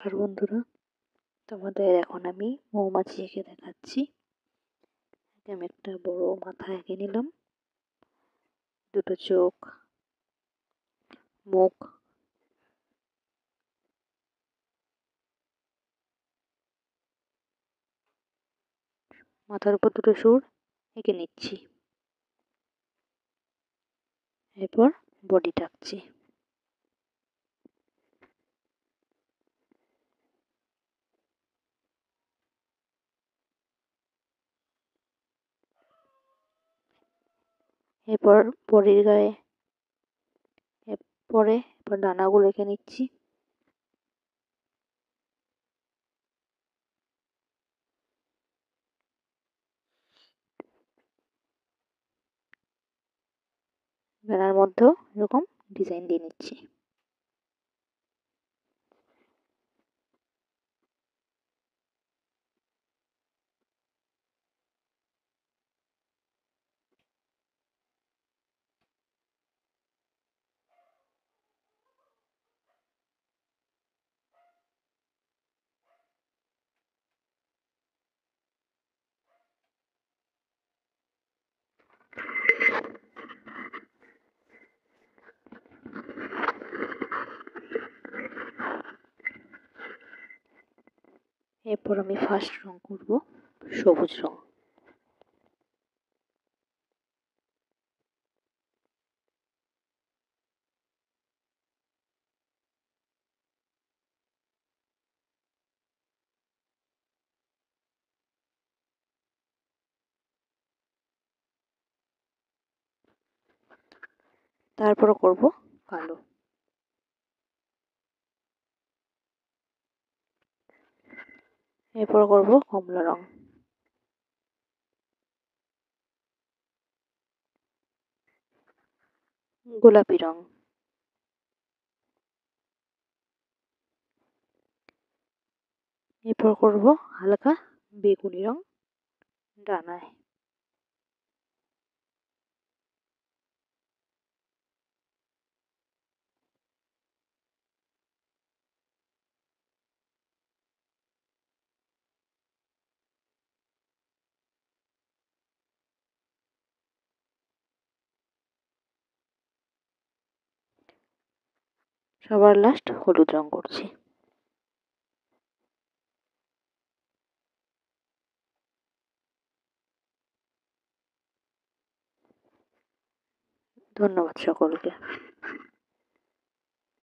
আর বন্ধুরা, তোমাদের এখন আমি মৌমাছি এঁকে দেখাচ্ছি। আমি একটা বড় মাথা এঁকে নিলাম, দুটো চোখ, মুখ, মাথার উপর দুটো সুর এঁকে নিচ্ছি। এরপর বডি টাকছি। এরপর বডির গায়ে এরপর ডানাগুলো এঁকে নিচ্ছি। ডানার মধ্যেও এরকম ডিজাইন দিয়ে নিচ্ছি। এরপর আমি ফার্স্ট রং করব সবুজ রং। তারপর করব কালো। এরপর করব কমলা রং। গোলাপি রং। এরপর করব হালকা বেগুনি রং ডানায়। সবার লাস্ট হলুদ রং করছি। ধন্যবাদ সকলকে।